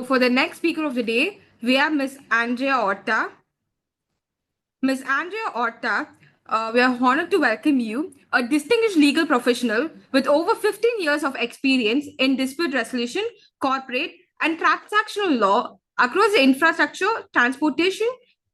For the next speaker of the day, we have Miss Andrea Orta. Miss Andrea Orta, we are honored to welcome you, a distinguished legal professional with over 15 years of experience in dispute resolution, corporate, and transactional law across the infrastructure, transportation,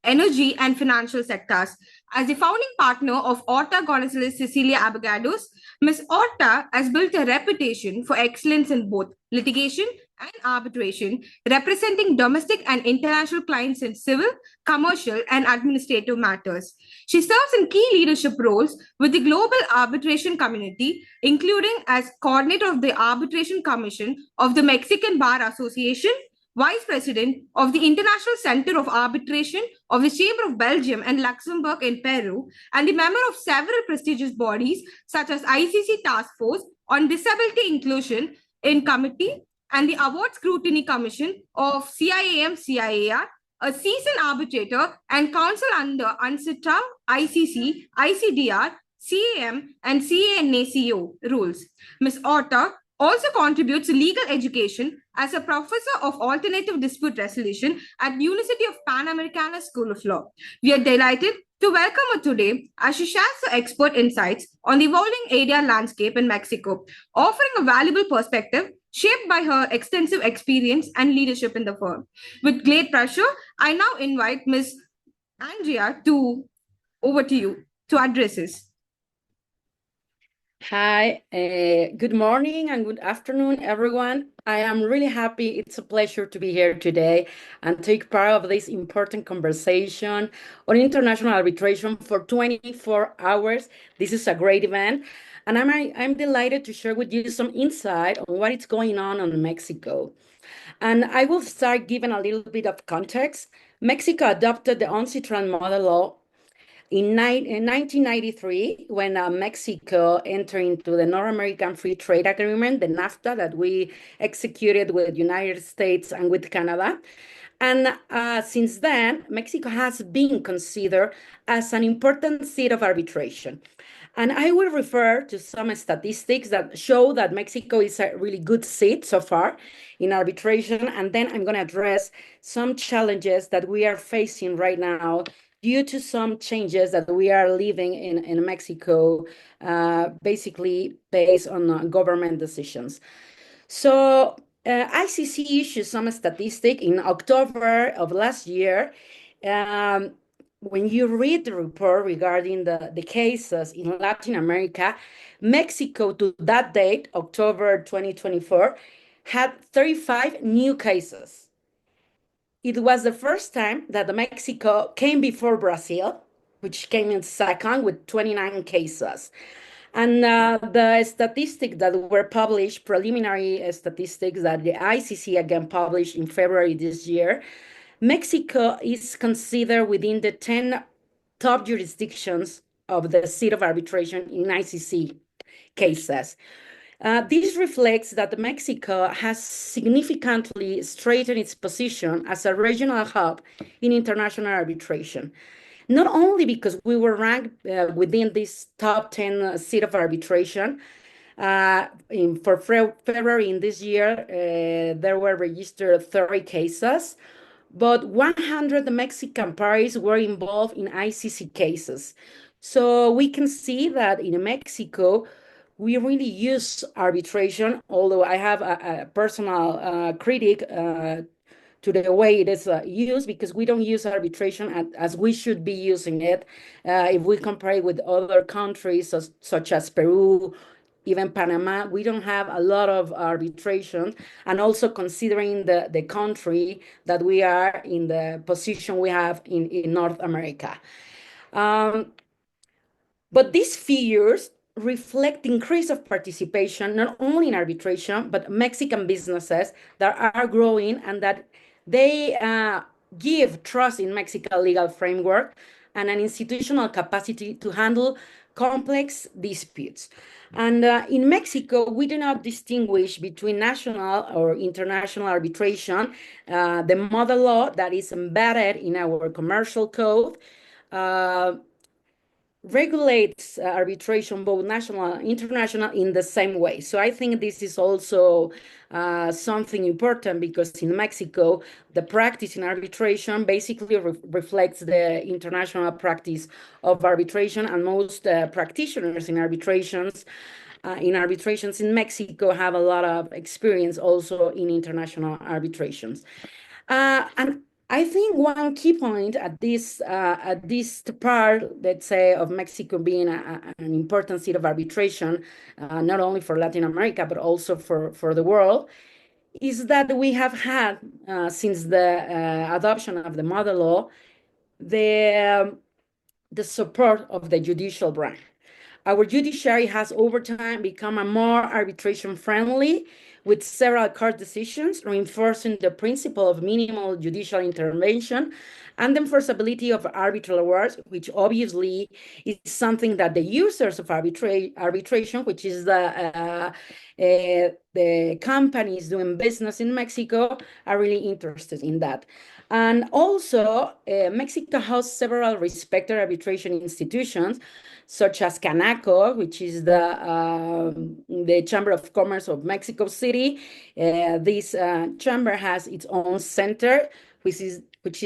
energy, and financial sectors. As the founding partner of Orta Gonzàlez Sicilia Abogados, Ms. Orta has built a reputation for excellence in both litigation and arbitration, representing domestic and international clients in civil, commercial, and administrative matters. She serves in key leadership roles with the global arbitration community, including as coordinator of the Arbitration Commission of the Mexican Bar Association, Vice President of the International Center of Arbitration of the Chamber of Belgium and Luxembourg in Peru, and the member of several prestigious bodies such as ICC Task Force on Disability Inclusion in Committee and the Award Scrutiny Commission of CIAM-CIAR, a seasoned arbitrator and counsel under UNCITRAL, ICC, ICDR, CAM, and CANACO rules. Ms. Orta also contributes to legal education as a professor of alternative dispute resolution at University of Panamericana School of Law. We are delighted to welcome her today as she shares her expert insights on the evolving ADR landscape in Mexico, offering a valuable perspective shaped by her extensive experience and leadership in the firm. With great pleasure, I now invite Ms. Andrea over to you to address us. Hi, good morning and good afternoon, everyone. I am really happy. It's a pleasure to be here today and take part of this important conversation on international arbitration for 24 hours. This is a great event, and I'm delighted to share with you some insight on what is going on in Mexico. And I will start giving a little bit of context. Mexico adopted the UNCITRAL model law in 1993, when Mexico entered into the North American Free Trade Agreement, the NAFTA, that we executed with the United States and with Canada. And since then, Mexico has been considered as an important seat of arbitration. And I will refer to some statistics that show that Mexico is a really good seat so far in arbitration. And then I'm going to address some challenges that we are facing right now due to some changes that we are living in Mexico, basically based on government decisions. So ICC issued some statistic in October of last year. When you read the report regarding the cases in Latin America, Mexico to that date, October 2024, had 35 new cases. It was the first time that Mexico came before Brazil, which came in second with 29 cases. And the statistics that were published, preliminary statistics that the ICC again published in February this year, Mexico is considered within the 10 top jurisdictions of the seat of arbitration in ICC cases. This reflects that Mexico has significantly strengthened its position as a regional hub in international arbitration. Not only because we were ranked within this top 10 seat of arbitration, for February in this year, there were registered 30 cases, but 100 Mexican parties were involved in ICC cases. So we can see that in Mexico, we really use arbitration, although I have a personal critic to the way it is used, because we don't use arbitration as we should be using it. If we compare it with other countries such as Peru, even Panama, we don't have a lot of arbitration. And also considering the country that we are in, the position we have in North America. But these figures reflect the increase of participation, not only in arbitration, but Mexican businesses that are growing and that they give trust in Mexican legal framework and an institutional capacity to handle complex disputes. And in Mexico, we do not distinguish between national or international arbitration. The model law that is embedded in our commercial code regulates arbitration, both national and international, in the same way. So I think this is also something important because in Mexico, the practice in arbitration basically reflects the international practice of arbitration, and most practitioners in arbitrations in Mexico have a lot of experience also in international arbitrations. And I think one key point at this part, let's say, of Mexico being an important seat of arbitration, not only for Latin America but also for the world, is that we have had since the adoption of the mother law the support of the judicial branch. Our judiciary has over time become a more arbitration friendly with several court decisions reinforcing the principle of minimal judicial intervention and the enforceability of arbitral awards, which obviously is something that the users of arbitration, which is the companies doing business in Mexico, are really interested in that. And also, Mexico has several respected arbitration institutions, such as Canaco, which is the Chamber of Commerce of Mexico City. This chamber has its own center, which is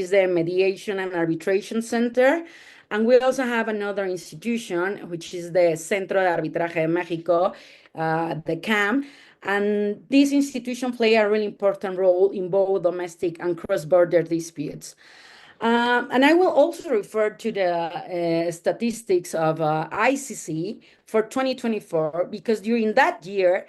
the Mediation and Arbitration Center. And we also have another institution, which is the Centro de Arbitraje de México, the CAM. And this institution play a really important role in both domestic and cross-border disputes. And I will also refer to the statistics of ICC for 2024, because during that year,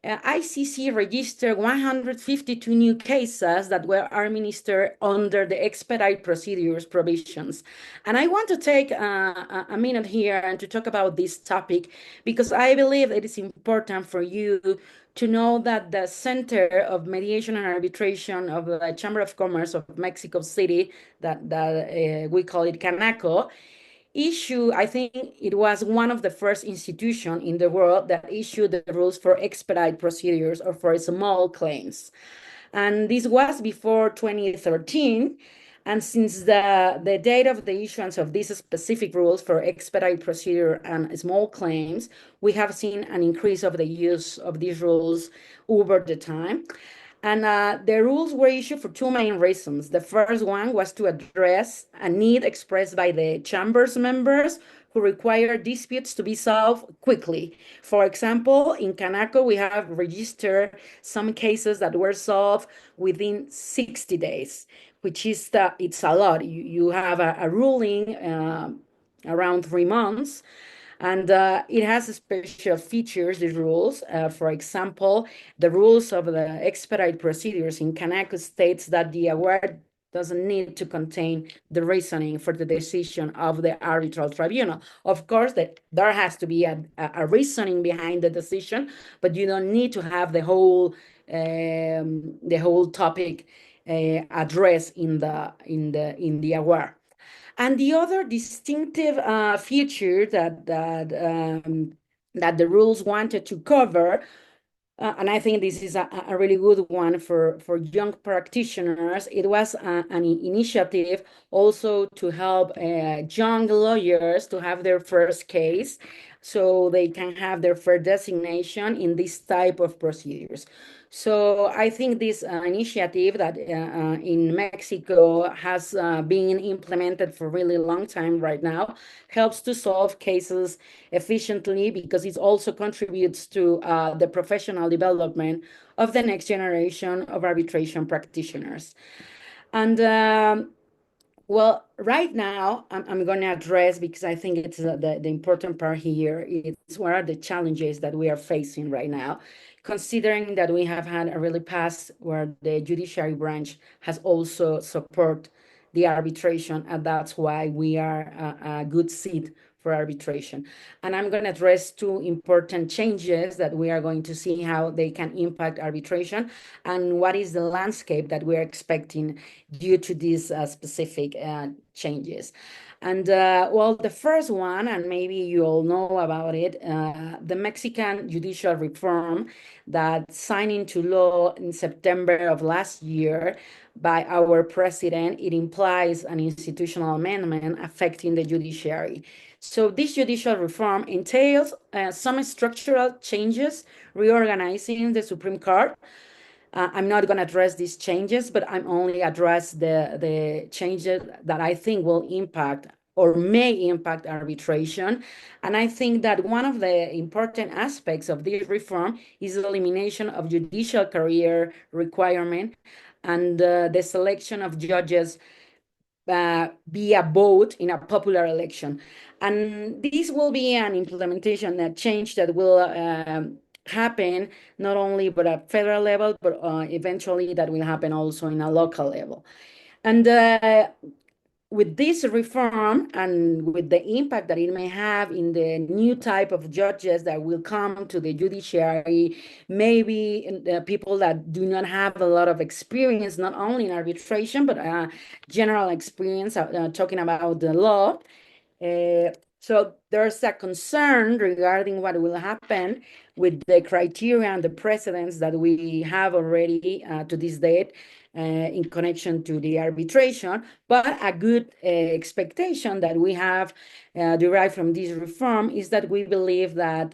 ICC registered 152 new cases that were administered under the expedite procedures provisions. And I want to take a minute here and to talk about this topic, because I believe it is important for you to know that the Center of Mediation and Arbitration of the Chamber of Commerce of Mexico City, that we call it Canaco, I think it was one of the first institutions in the world that issued the rules for expedite procedures or for small claims. And this was before 2013. And since the date of the issuance of these specific rules for expedite procedure and small claims, we have seen an increase of the use of these rules over the time. And the rules were issued for two main reasons. The first one was to address a need expressed by the chamber's members who require disputes to be solved quickly. For example, in Canaco, we have registered some cases that were solved within 60 days, which is it's a lot. You have a ruling around 3 months. And it has special features, the rules. For example, the rules of the expedite procedures in Canaco states that the award doesn't need to contain the reasoning for the decision of the arbitral tribunal. Of course, there has to be a reasoning behind the decision, but you don't need to have the whole topic addressed in the award. And the other distinctive feature that the rules wanted to cover, and I think this is a really good one for young practitioners, it was an initiative also to help young lawyers to have their first case so they can have their first designation in this type of procedures. So I think this initiative that in Mexico has been implemented for a really long time right now helps to solve cases efficiently, because it also contributes to the professional development of the next generation of arbitration practitioners. And well, right now, I'm going to address, because I think it's the important part here, it's what are the challenges that we are facing right now, considering that we have had a really past where the judiciary branch has also support the arbitration, and that's why we are a good seat for arbitration. And I'm going to address two important changes that we are going to see how they can impact arbitration and what is the landscape that we're expecting due to these specific changes. And well, the first one, and maybe you all know about it, the Mexican judicial reform that signed into law in September of last year by our president, it implies an institutional amendment affecting the judiciary. So this judicial reform entails some structural changes, reorganizing the Supreme Court, I'm not going to address these changes, but I'm only address the changes that I think will impact or may impact arbitration. And I think that one of the important aspects of this reform is the elimination of judicial career requirement and the selection of judges via vote in a popular election. And this will be an implementation, a change that will happen not only but at federal level, but eventually that will happen also in a local level. And with this reform and with the impact that it may have in the new type of judges that will come to the judiciary, maybe people that do not have a lot of experience, not only in arbitration, but general experience talking about the law. So there's a concern regarding what will happen with the criteria and the precedents that we have already to this date in connection to the arbitration, but a good expectation that we have derived from this reform is that we believe that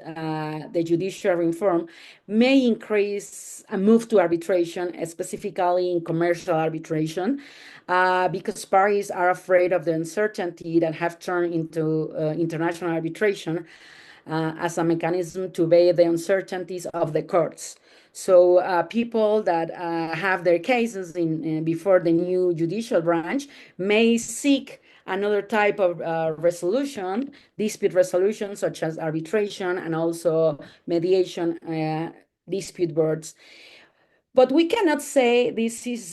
the judicial reform may increase a move to arbitration, specifically in commercial arbitration, because parties are afraid of the uncertainty that have turned into international arbitration as a mechanism to evade the uncertainties of the courts. So people that have their cases before the new judicial branch may seek another type of resolution, dispute resolution, such as arbitration and also mediation dispute boards. But we cannot say this is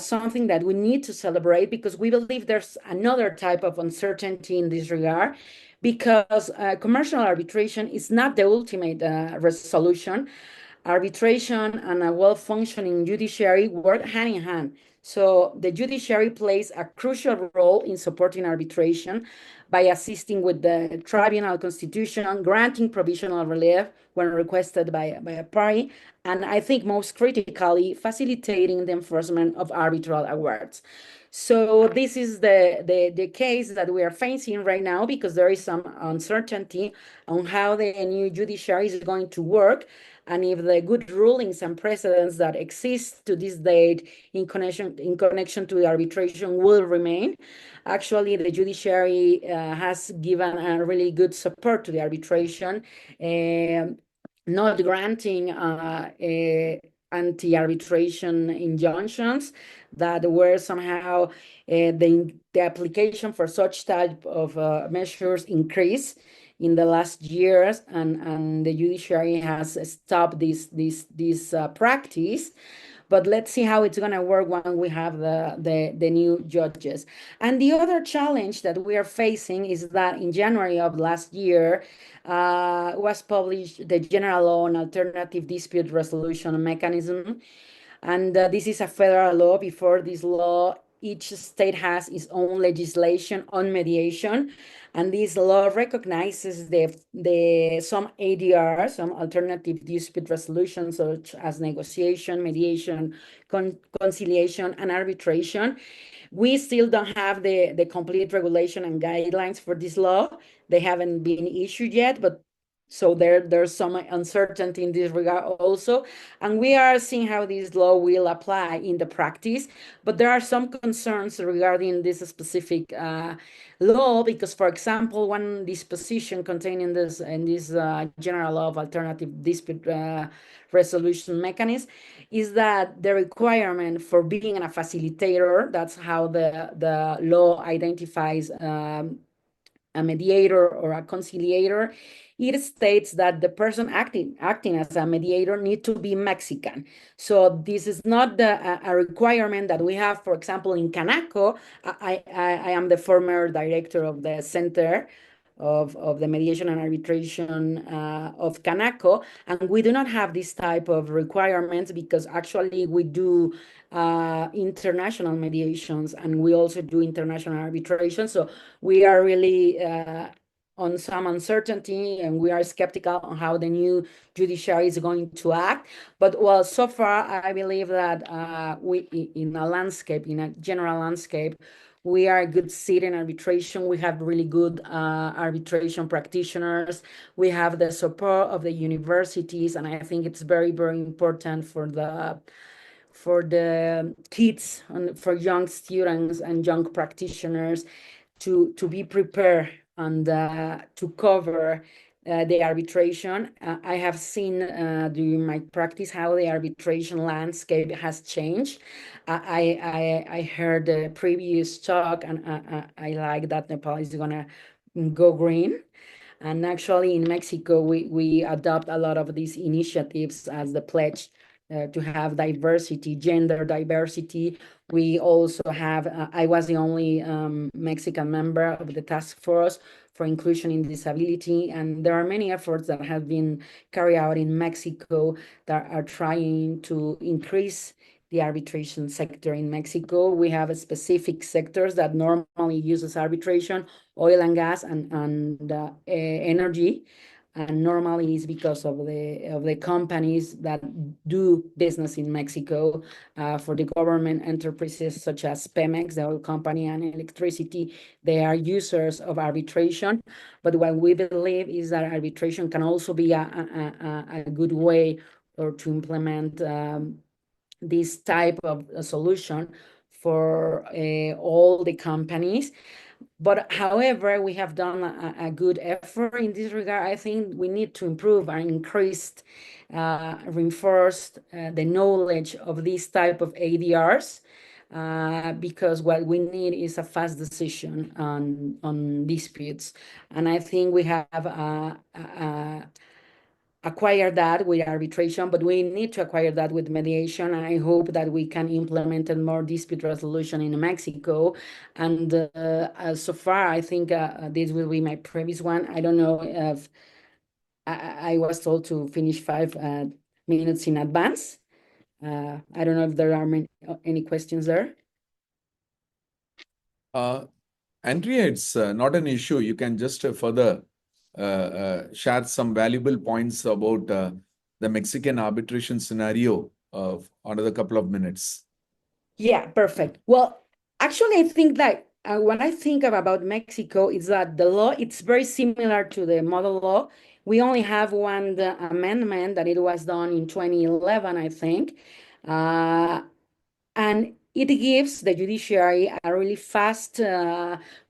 something that we need to celebrate because we believe there's another type of uncertainty in this regard because commercial arbitration is not the ultimate resolution. Arbitration and a well-functioning judiciary work hand in hand. So the judiciary plays a crucial role in supporting arbitration by assisting with the tribunal constitution, granting provisional relief when requested by a party, and I think most critically, facilitating the enforcement of arbitral awards. So this is the case that we are facing right now because there is some uncertainty on how the new judiciary is going to work and if the good rulings and precedents that exist to this date in connection to the arbitration will remain. Actually, the judiciary has given a really good support to the arbitration, not granting anti-arbitration injunctions that were somehow the application for such type of measures increased in the last years, and the judiciary has stopped this practice. But let's see how it's going to work when we have the new judges. And the other challenge that we are facing is that in January of last year was published the General Law on Alternative Dispute Resolution Mechanism. And this is a federal law. Before this law, each state has its own legislation on mediation. And this law recognizes some ADR, some alternative dispute resolution, such as negotiation, mediation, conciliation, and arbitration. We still don't have the complete regulation and guidelines for this law. They haven't been issued yet, but so there's some uncertainty in this regard also. And we are seeing how this law will apply in the practice. But there are some concerns regarding this specific law because, for example, one disposition contained in this General Law of Alternative Dispute Resolution Mechanism is that the requirement for being a facilitator, that's how the law identifies a mediator or a conciliator, it states that the person acting as a mediator need to be Mexican. So this is not a requirement that we have, for example, in Canaco. I am the former director of the Center of the Mediation and Arbitration of Canaco, and we do not have this type of requirements because actually we do international mediations and we also do international arbitration. So we are really on some uncertainty and we are skeptical on how the new judiciary is going to act. But well, so far, I believe that we, in a general landscape, we are a good seat in arbitration. We have really good arbitration practitioners. We have the support of the universities, and I think it's very, very important for the for the kids and for young students and young practitioners to be prepared and to cover the arbitration. I have seen during my practice how the arbitration landscape has changed. I heard the previous talk, and I like that Nepal is gonna go green. And actually, in Mexico, we adopt a lot of these initiatives as the pledge to have diversity, gender diversity. We also have, I was the only Mexican member of the task force for inclusion in disability. And there are many efforts that have been carried out in Mexico that are trying to increase the arbitration sector in Mexico. We have specific sectors that normally uses arbitration, oil and gas and energy. And normally it's because of the companies that do business in Mexico. For the government enterprises such as Pemex, the oil company, and electricity, they are users of arbitration. But what we believe is that arbitration can also be a good way or to implement this type of solution for all the companies. But however, we have done a good effort in this regard. I think we need to improve and reinforce the knowledge of this type of ADRs, because what we need is a fast decision on disputes. And I think we have acquire that with arbitration, but we need to acquire that with mediation. And I hope that we can implement more dispute resolution in Mexico. And so far, I think this will be my previous one. I don't know if I was told to finish 5 minutes in advance. I don't know if there are any questions there. Andrea, it's not an issue. You can just further share some valuable points about the Mexican arbitration scenario of another couple of minutes. Yeah, perfect. Well, actually, I think that when I think about Mexico, is that the law, it's very similar to the model law. We only have one amendment that it was done in 2011, I think. And it gives the judiciary a really fast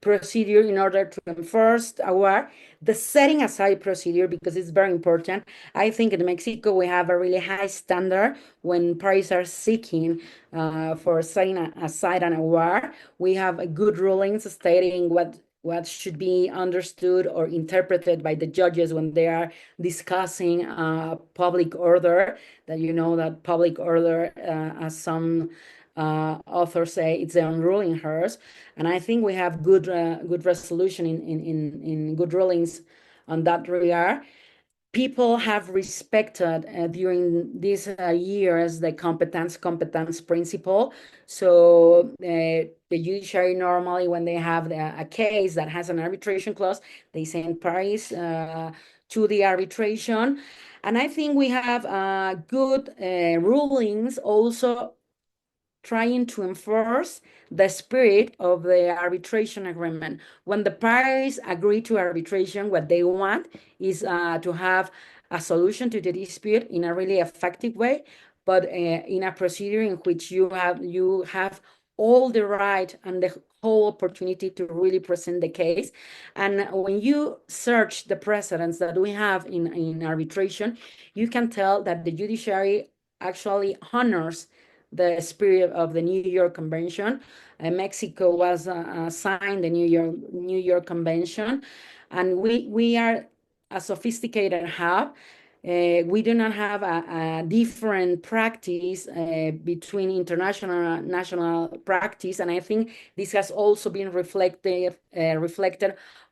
procedure in order to enforce award the setting aside procedure, because it's very important. I think in Mexico we have a really high standard when parties are seeking for setting aside an award. We have good rulings stating what should be understood or interpreted by the judges when they are discussing public order. That you know that public order, as some authors say, it's the unruling hers. And I think we have good resolution in good rulings on that regard. People have respected during these years the competence principle. So the judiciary normally, when they have a case that has an arbitration clause, they send parties to the arbitration. And I think we have good rulings also trying to enforce the spirit of the arbitration agreement. When the parties agree to arbitration, what they want is to have a solution to the dispute in a really effective way, but in a procedure in which you have all the right and the whole opportunity to really present the case. And when you search the precedents that we have in arbitration, you can tell that the judiciary actually honors the spirit of the New York Convention. Mexico was signed the New York Convention, and we are a sophisticated hub. We do not have a different practice between international and national practice, and I think this has also been reflected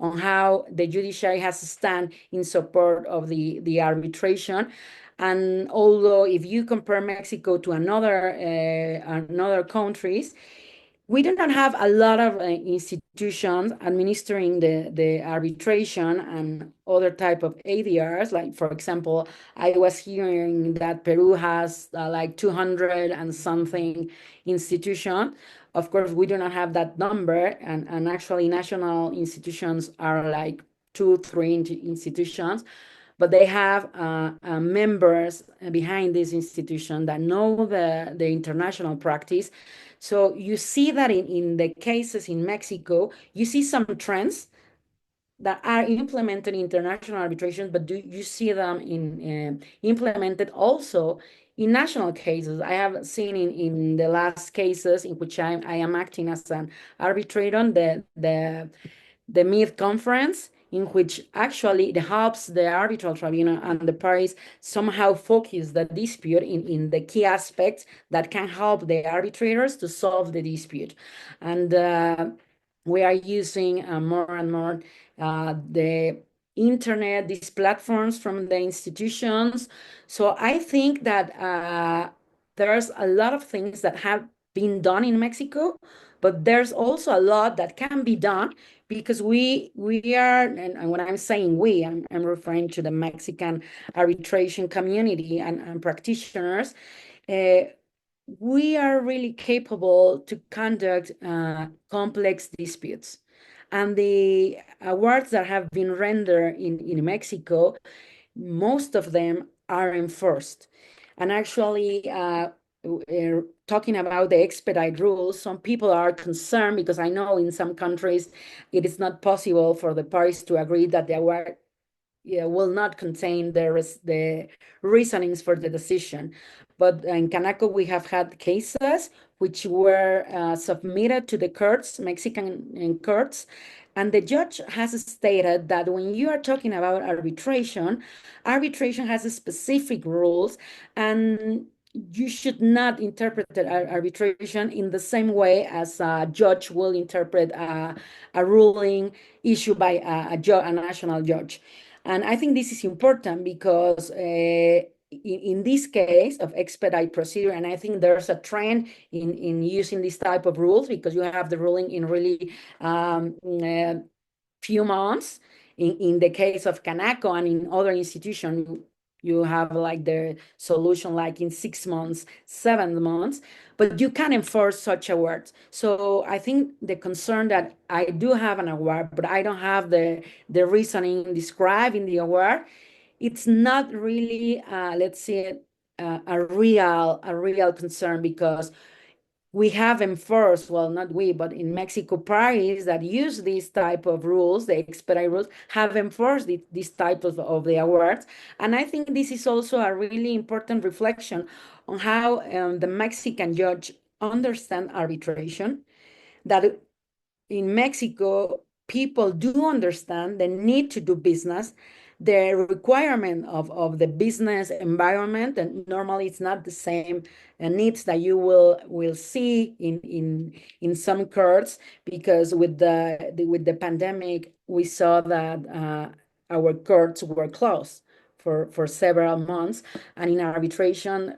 on how the judiciary has stand in support of the arbitration. And although if you compare Mexico to another countries, we do not have a lot of institutions administering the arbitration and other type of ADRs. Like, for example, I was hearing that Peru has like 200 and something institutions. Of course, we do not have that number, and actually national institutions are like 2, 3 institutions. but they have members behind this institution that know the international practice. So you see that in the cases in Mexico, you see some trends that are implemented in international arbitration, but do you see them implemented also in national cases? I have seen in the last cases in which I am acting as an arbitrator, the MID conference, in which actually it helps the arbitral tribunal and the parties somehow focus the dispute in the key aspects that can help the arbitrators to solve the dispute. And we are using more and more the internet, these platforms from the institutions. So I think that there's a lot of things that have been done in Mexico, but there's also a lot that can be done because we are, and when I'm saying we, I'm referring to the Mexican arbitration community and practitioners. We are really capable to conduct complex disputes. And the awards that have been rendered in Mexico, most of them are enforced. And actually, talking about the expedite rules, some people are concerned because I know in some countries it is not possible for the parties to agree that the award will not contain the reasonings for the decision. But in Canaco, we have had cases which were submitted to the courts, Mexican courts, and the judge has stated that when you are talking about arbitration, arbitration has specific rules, and you should not interpret arbitration in the same way as a judge will interpret a ruling issued by a national judge. And I think this is important because in this case of expedite procedure, and I think there's a trend in using this type of rules because you have the ruling in really few months. In the case of Canaco and in other institutions, you have like the solution like in 6 months, 7 months, but you can enforce such awards. So I think the concern that I do have an award, but I don't have the reasoning described in the award, it's not really, let's say, a real concern because we have enforced, well, not we, but in Mexico, parties that use these type of rules, the expedite rules, have enforced these type of the awards. And I think this is also a really important reflection on how the Mexican judge understand arbitration, that in Mexico, people do understand the need to do business, the requirement of the business environment, and normally it's not the same needs that you will see in some courts, because with the pandemic, we saw that our courts were closed for several months, and in arbitration,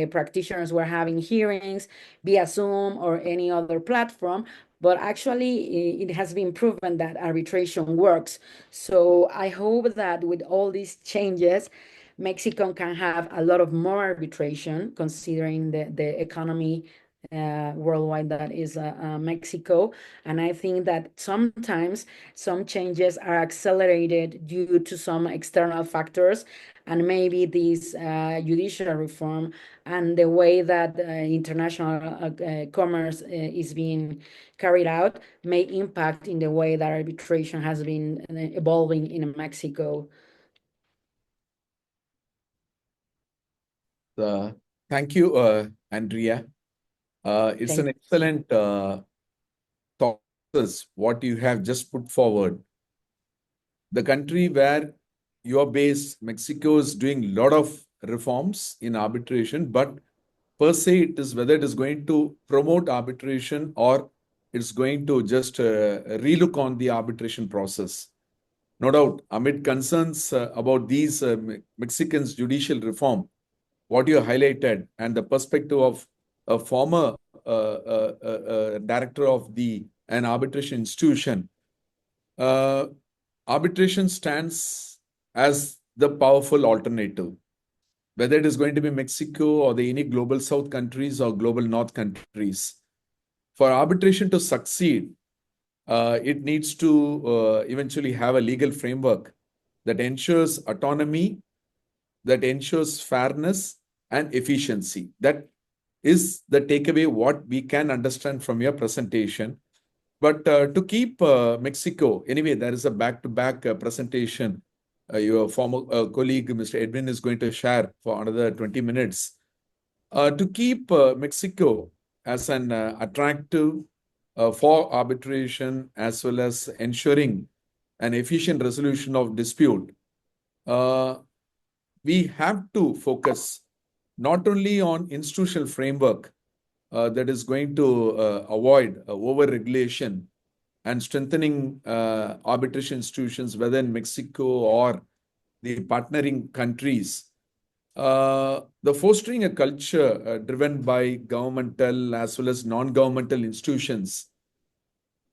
practitioners were having hearings via Zoom or any other platform, but actually it has been proven that arbitration works. So I hope that with all these changes, Mexico can have a lot of more arbitration, considering the economy worldwide that is Mexico. And I think that sometimes some changes are accelerated due to some external factors, and maybe this judicial reform and the way that international commerce is being carried out may impact in the way that arbitration has been evolving in Mexico. Thank you, Andrea. It's an excellent thought, what you have just put forward. The country where you are based, Mexico, is doing a lot of reforms in arbitration, but per se, it is whether it is going to promote arbitration or it's going to just relook on the arbitration process. No doubt, amid concerns about these Mexicans' judicial reform, what you highlighted and the perspective of a former director of an arbitration institution, arbitration stands as the powerful alternative, whether it is going to be Mexico or any global South countries or global North countries. For arbitration to succeed, it needs to eventually have a legal framework that ensures autonomy, that ensures fairness and efficiency. That is the takeaway, what we can understand from your presentation. But to keep Mexico, anyway, there is a back-to-back presentation. Your former colleague, Mr. Edwin, is going to share for another 20 minutes. To keep Mexico as an attractive for arbitration, as well as ensuring an efficient resolution of dispute, we have to focus not only on institutional framework that is going to avoid over-regulation and strengthening arbitration institutions, whether in Mexico or the partnering countries. The fostering a culture driven by governmental as well as non-governmental institutions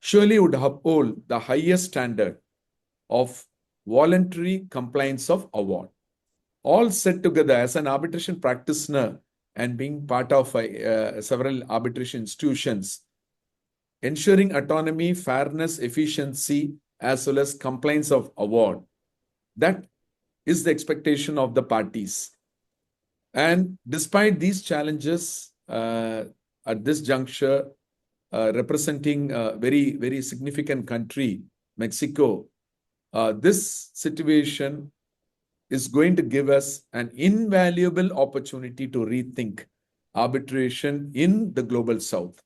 surely would uphold the highest standard of voluntary compliance of award. All set together as an arbitration practitioner and being part of several arbitration institutions, ensuring autonomy, fairness, efficiency, as well as compliance of award. That is the expectation of the parties. And despite these challenges, at this juncture, representing a very, very significant country, Mexico, this situation is going to give us an invaluable opportunity to rethink arbitration in the Global South.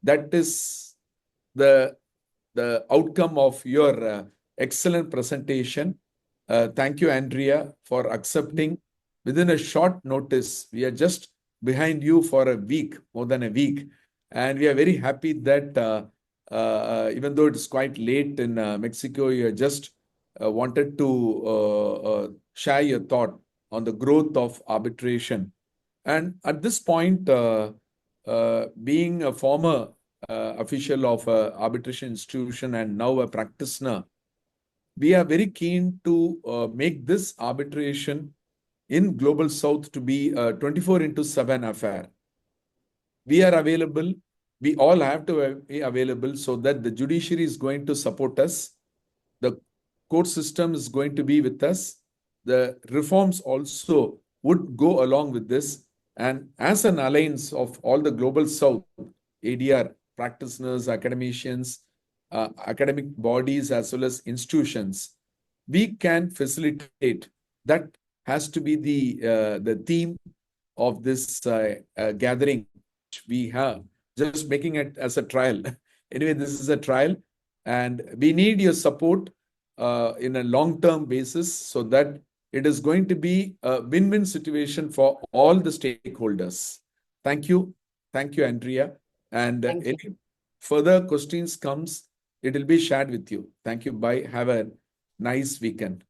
That is the outcome of your excellent presentation. Thank you, Andrea, for accepting within a short notice. We are just behind you for a week, more than a week. And we are very happy that even though it's quite late in Mexico, you just wanted to share your thought on the growth of arbitration. And at this point, being a former official of an arbitration institution and now a practitioner, we are very keen to make this arbitration in Global South to be a 24/7 affair. We are available. We all have to be available so that the judiciary is going to support us. The court system is going to be with us. The reforms also would go along with this. And as an alliance of all the Global South ADR practitioners, academicians, academic bodies, as well as institutions, we can facilitate. That has to be the theme of this gathering. We have just making it as a trial. Anyway, this is a trial, and we need your support in a long-term basis so that it is going to be a win-win situation for all the stakeholders. Thank you. Thank you, Andrea. And any further questions comes, it will be shared with you. Thank you. Bye. Have a nice weekend.